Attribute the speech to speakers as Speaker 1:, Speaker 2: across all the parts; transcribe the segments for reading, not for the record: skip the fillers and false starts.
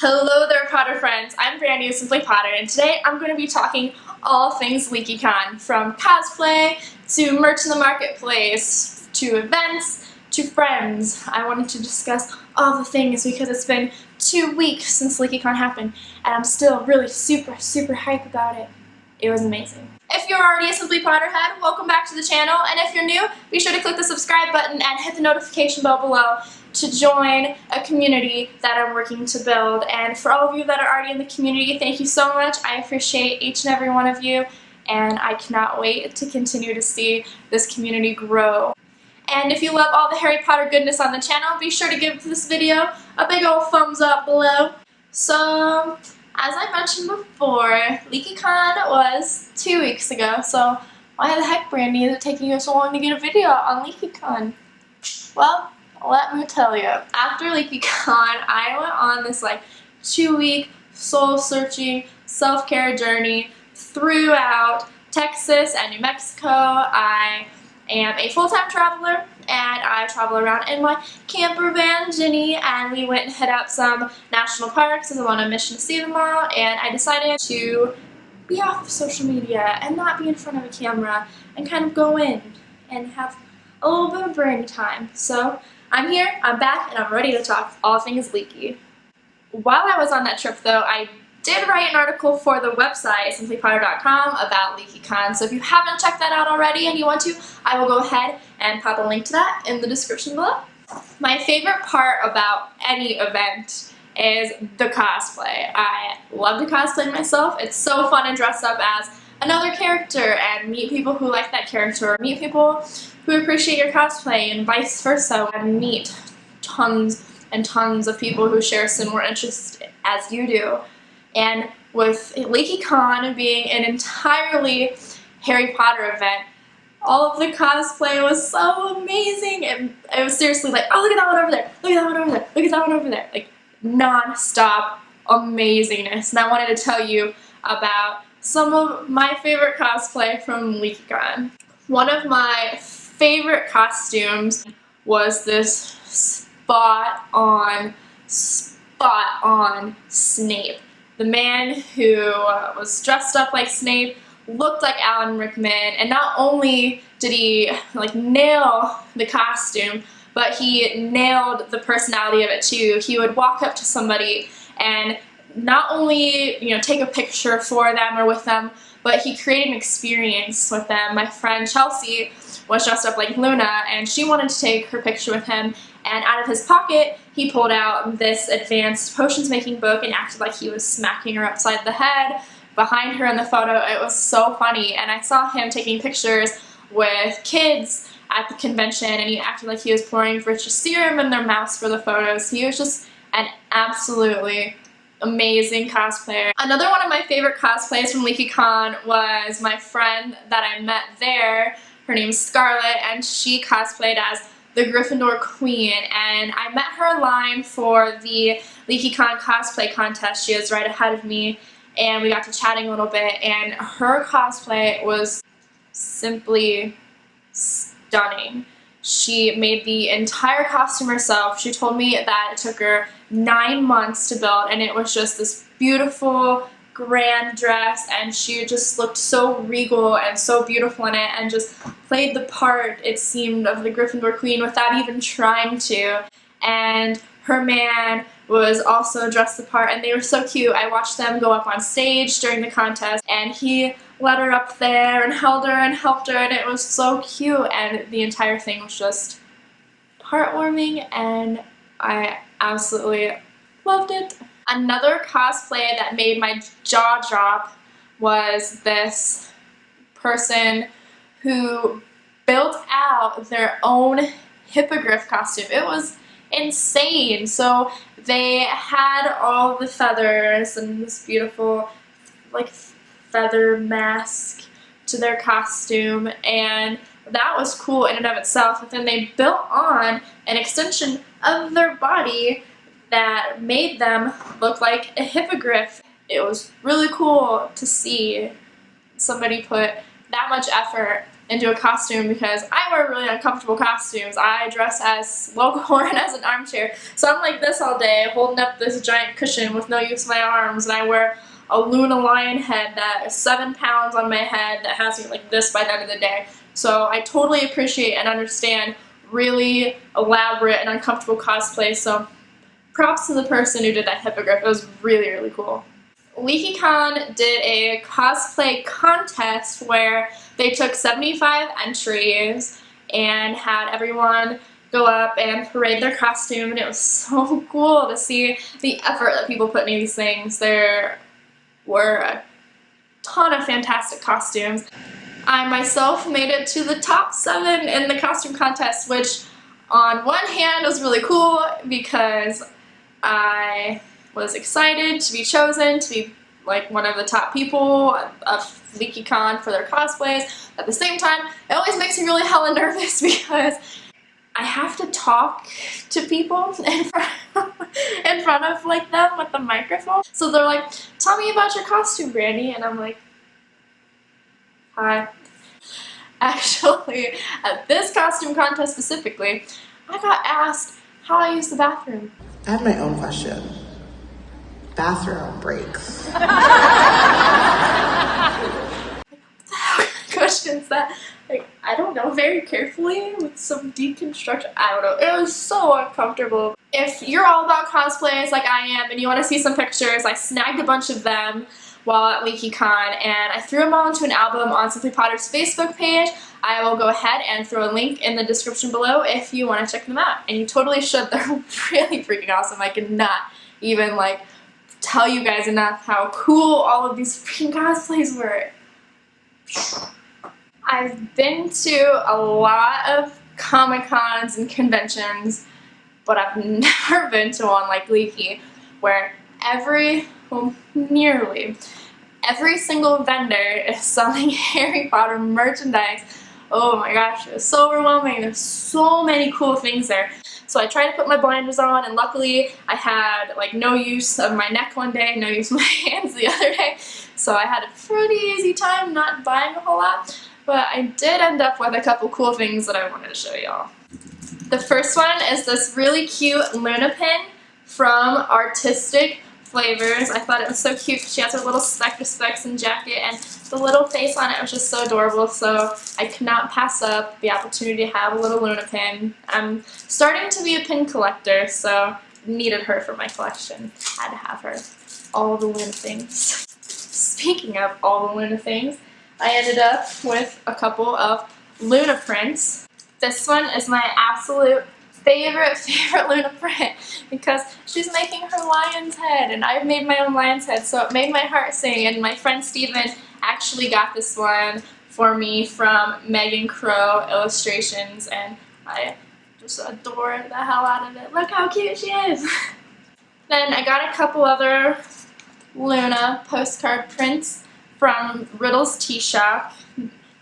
Speaker 1: Hello there, Potter friends. I'm Brandy of Simply Potter, and today I'm going to be talking all things LeakyCon, from cosplay to merch in the marketplace to events to friends. I wanted to discuss all the things because it's been 2 weeks since LeakyCon happened, and I'm still really super hype about it. It was amazing. If you're already a Simply Potterhead, welcome back to the channel, and if you're new, be sure to click the subscribe button and hit the notification bell below to join a community that I'm working to build. And for all of you that are already in the community, thank you so much. I appreciate each and every one of you, and I cannot wait to continue to see this community grow. And if you love all the Harry Potter goodness on the channel, be sure to give this video a big old thumbs up below. So, as I mentioned before, LeakyCon was 2 weeks ago, so why the heck, Brandy, is it taking you so long to get a video on LeakyCon? Well, let me tell you, after LeakyCon, I went on this 2-week soul-searching self-care journey throughout Texas and New Mexico. I am a full-time traveler, and I travel around in my camper van, Ginny, and we went and hit out some national parks as I'm on a mission to see them all, and I decided to be off of social media and not be in front of a camera and kind of go in and have a little bit of Brandy time. So I'm here, I'm back, and I'm ready to talk all things leaky. While I was on that trip, though, I did write an article for the website, simplypotter.com, about LeakyCon, so if you haven't checked that out already and you want to, I will go ahead and pop a link to that in the description below. My favorite part about any event is the cosplay. I love to cosplay myself. It's so fun to dress up as another character and meet people who like that character, or meet people who appreciate your cosplay, and vice versa, and meet tons and tons of people who share similar interests as you do. And with LeakyCon being an entirely Harry Potter event, all of the cosplay was so amazing. It was seriously like, oh, look at that one over there, look at that one over there, look at that one over there. Like, non-stop amazingness. And I wanted to tell you about some of my favorite cosplay from LeakyCon. One of my favorite costumes was this spot-on Snape. The man who was dressed up like Snape looked like Alan Rickman, and not only did he nail the costume, but he nailed the personality of it too. He would walk up to somebody and not only take a picture for them or with them, but he created an experience with them. My friend Chelsea was dressed up like Luna, and she wanted to take her picture with him, and out of his pocket he pulled out this advanced potions making book and acted like he was smacking her upside the head behind her in the photo. It was so funny, and I saw him taking pictures with kids at the convention, and he acted like he was pouring Virtus serum in their mouths for the photos. He was just an absolutely amazing cosplayer. Another one of my favorite cosplays from LeakyCon was my friend that I met there. Her name's Scarlett, and she cosplayed as the Gryffindor Queen, and I met her in line for the LeakyCon cosplay contest. She was right ahead of me, and we got to chatting a little bit, and her cosplay was simply stunning. She made the entire costume herself. She told me that it took her 9 months to build, and it was just this beautiful, grand dress, and she just looked so regal and so beautiful in it, and just played the part, it seemed, of the Gryffindor Queen without even trying to. And her man was also dressed the part, and they were so cute. I watched them go up on stage during the contest, and he led her up there and held her and helped her, and it was so cute, and the entire thing was just heartwarming, and I absolutely loved it. Another cosplay that made my jaw drop was this person who built out their own hippogriff costume. It was insane. So they had all the feathers and this beautiful feather mask to their costume, and that was cool in and of itself. But then they built on an extension of their body that made them look like a hippogriff. It was really cool to see somebody put that much effort into a costume because I wear really uncomfortable costumes. I dress as Loghorn as an armchair. So I'm like this all day, holding up this giant cushion with no use of my arms, and I wear a Luna lion head that is 7 pounds on my head that has me like this by the end of the day. So I totally appreciate and understand really elaborate and uncomfortable cosplay. So props to the person who did that hippogriff. It was really, really cool. LeakyCon did a cosplay contest where they took 75 entries and had everyone go up and parade their costume, and it was so cool to see the effort that people put into these things. There were a ton of fantastic costumes. I myself made it to the top 7 in the costume contest, which on one hand was really cool because I was excited to be chosen to be like one of the top people of LeakyCon for their cosplays. At the same time, it always makes me really hella nervous because I have to talk to people in front of like them with the microphone. So they're like, tell me about your costume, Brandy, and I'm like, hi. Actually, at this costume contest specifically, I got asked how I use the bathroom.
Speaker 2: I have my own question. Bathroom breaks.
Speaker 1: What the hell kind of question is that? Like, I don't know, very carefully with some deconstruction. I don't know. It was so uncomfortable. If you're all about cosplays like I am and you want to see some pictures, I snagged a bunch of them while at LeakyCon, and I threw them all into an album on Simply Potter's Facebook page. I will go ahead and throw a link in the description below if you want to check them out. And you totally should. They're really freaking awesome. I cannot even like tell you guys enough how cool all of these freaking cosplays were. I've been to a lot of Comic-Cons and conventions, but I've never been to one like Leaky, where nearly every single vendor is selling Harry Potter merchandise. Oh my gosh, it was so overwhelming. There's so many cool things there. So I tried to put my blinders on, and luckily I had like no use of my neck one day, no use of my hands the other day. So I had a pretty easy time not buying a whole lot, but I did end up with a couple cool things that I wanted to show y'all. The first one is this really cute Luna pin from Artistic Flavors. I thought it was so cute because she has her little Spectre Specs and jacket, and the little face on it was just so adorable, so I could not pass up the opportunity to have a little Luna pin. I'm starting to be a pin collector, so needed her for my collection. Had to have her. All the Luna things. Speaking of all the Luna things, I ended up with a couple of Luna prints. This one is my absolute favorite Luna print because she's making her lion's head, and I've made my own lion's head, so it made my heart sing. And my friend Steven actually got this one for me from Megan Crow Illustrations, and I just adore the hell out of it. Look how cute she is! Then I got a couple other Luna postcard prints from Riddle's Tea Shop.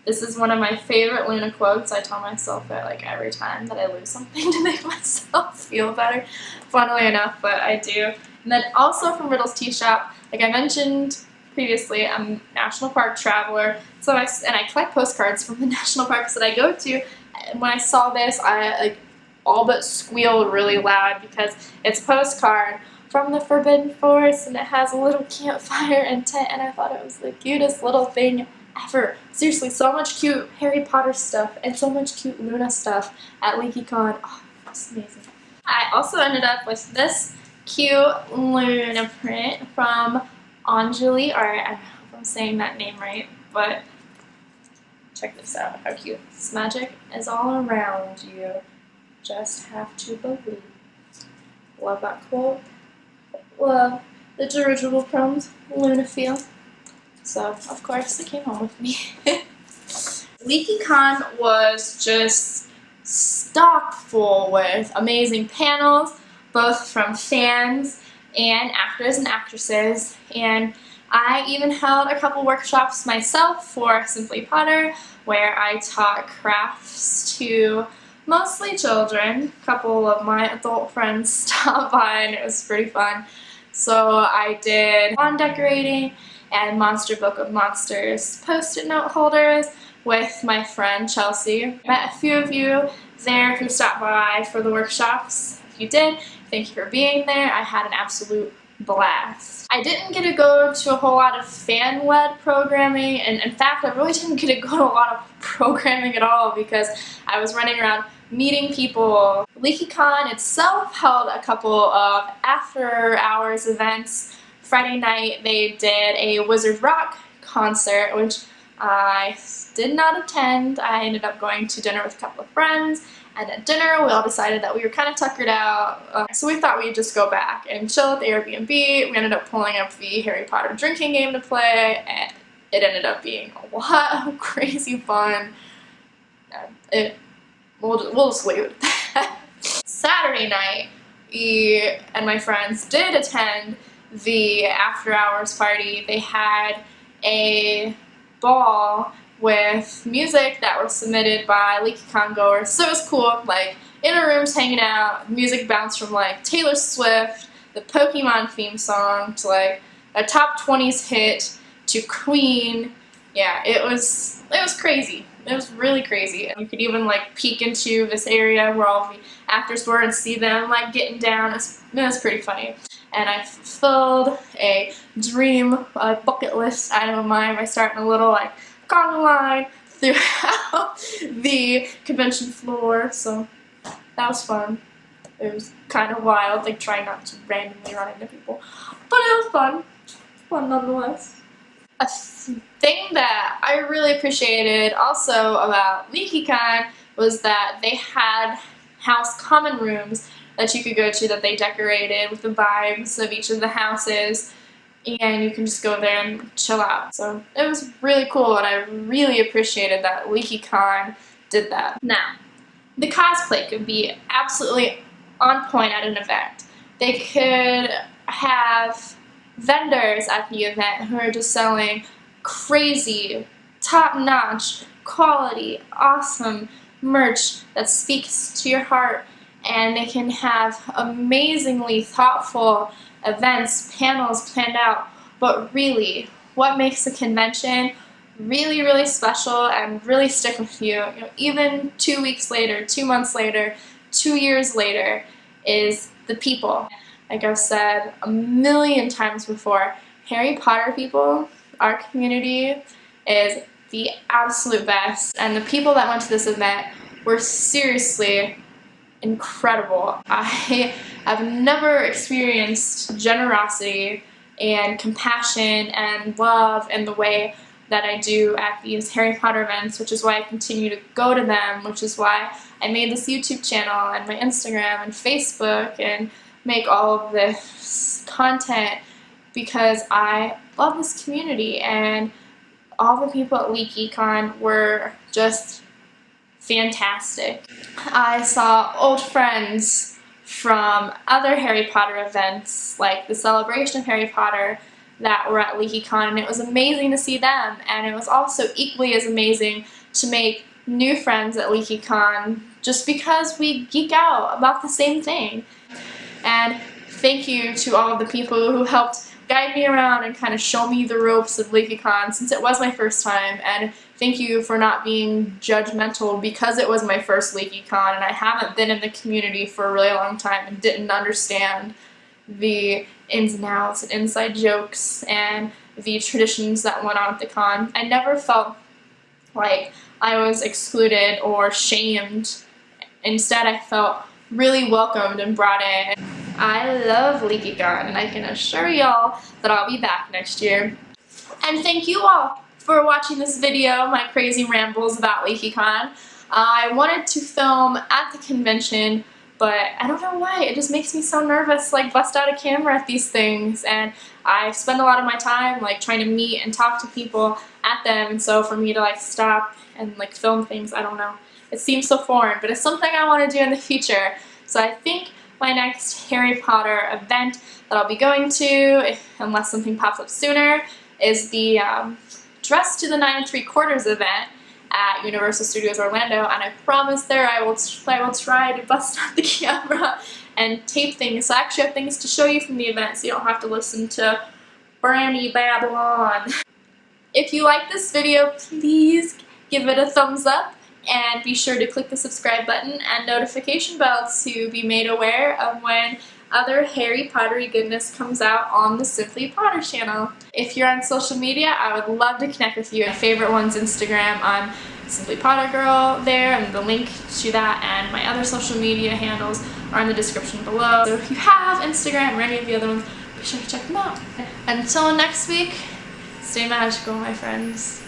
Speaker 1: This is one of my favorite Luna quotes. I tell myself it like every time that I lose something to make myself feel better, funnily enough, but I do. And then also from Riddle's Tea Shop, like I mentioned previously, I'm a national park traveler, so I collect postcards from the national parks that I go to. And when I saw this, I like all but squealed really loud because it's a postcard from the Forbidden Forest, and it has a little campfire and tent, and I thought it was the cutest little thing ever. Seriously, so much cute Harry Potter stuff and so much cute Luna stuff at LeakyCon. Oh, it's amazing. I also ended up with this cute Luna print from Anjali Art. I don't know if I'm saying that name right, but check this out. How cute. This magic is all around you. Just have to believe. Love that quote. Love the dirigible crumbs Luna feel. So, of course, they came home with me. LeakyCon was just stocked full with amazing panels, both from fans and actors and actresses, and I even held a couple workshops myself for Simply Potter, where I taught crafts to mostly children. A couple of my adult friends stopped by, and it was pretty fun. So I did lawn decorating and Monster Book of Monsters post-it note holders, with my friend Chelsea. Met a few of you there who stopped by for the workshops. If you did, thank you for being there. I had an absolute blast. I didn't get to go to a whole lot of fan-led programming, and in fact I really didn't get to go to a lot of programming at all because I was running around meeting people. LeakyCon itself held a couple of after-hours events. Friday night they did a Wizard Rock concert, which I did not attend. I ended up going to dinner with a couple of friends, and at dinner we all decided that we were kind of tuckered out, so we thought we'd just go back and chill at the Airbnb. We ended up pulling up the Harry Potter drinking game to play, and it ended up being a lot of crazy fun. We'll just leave it at that. Saturday night, me and my friends did attend the after hours party. They had a ball with music that was submitted by LeakyCon goers, so it was cool, like in our rooms hanging out. Music bounced from like Taylor Swift, the Pokemon theme song, to like a top 20s hit, to Queen. Yeah, it was crazy. It was really crazy. You could even like peek into this area where all the actors were and see them like getting down. It was pretty funny. And I fulfilled a dream, a bucket list item of mine by starting a little like conga line throughout the convention floor. So that was fun. It was kind of wild, like trying not to randomly run into people. But it was fun. Fun nonetheless. A thing that I really appreciated also about LeakyCon was that they had house common rooms that you could go to that they decorated with the vibes of each of the houses, and you can just go there and chill out. So it was really cool, and I really appreciated that LeakyCon did that. Now, the cosplay could be absolutely on point at an event. They could have vendors at the event who are just selling crazy, top-notch, quality, awesome merch that speaks to your heart, and they can have amazingly thoughtful events, panels planned out. But really, what makes a convention really, really special and really stick with you, even 2 weeks later, 2 months later, 2 years later, is the people. Like I've said a million times before, Harry Potter people, our community, is the absolute best, and the people that went to this event were seriously incredible. I have never experienced generosity and compassion and love in the way that I do at these Harry Potter events, which is why I continue to go to them, which is why I made this YouTube channel and my Instagram and Facebook and make all of this content, because I love this community, and all the people at LeakyCon were just fantastic. I saw old friends from other Harry Potter events, like the Celebration of Harry Potter, that were at LeakyCon, and it was amazing to see them, and it was also equally as amazing to make new friends at LeakyCon, just because we geek out about the same thing. And thank you to all of the people who helped guide me around and kind of show me the ropes of LeakyCon, since it was my first time, and thank you for not being judgmental because it was my first LeakyCon and I haven't been in the community for a really long time and didn't understand the ins and outs and inside jokes and the traditions that went on at the con. I never felt like I was excluded or shamed. Instead, I felt really welcomed and brought in. I love LeakyCon, and I can assure y'all that I'll be back next year. And thank you all for watching this video, my crazy rambles about LeakyCon. I wanted to film at the convention, but I don't know why, it just makes me so nervous, like bust out a camera at these things, and I spend a lot of my time like trying to meet and talk to people at them, and so for me to like stop and like film things, I don't know. It seems so foreign, but it's something I want to do in the future. So I think my next Harry Potter event that I'll be going to, unless something pops up sooner, is the Dress to the 9 3/4 event at Universal Studios Orlando, and I promise there I will try to bust out the camera and tape things, so I actually have things to show you from the event so you don't have to listen to Brandy babble on. If you like this video, please give it a thumbs up, and be sure to click the subscribe button and notification bell to be made aware of when other Harry Pottery goodness comes out on the Simply Potter channel. If you're on social media, I would love to connect with you. My favorite one's Instagram. I'm Simply Potter Girl there, and the link to that and my other social media handles are in the description below. So if you have Instagram or any of the other ones, be sure to check them out. Until next week, stay magical, my friends.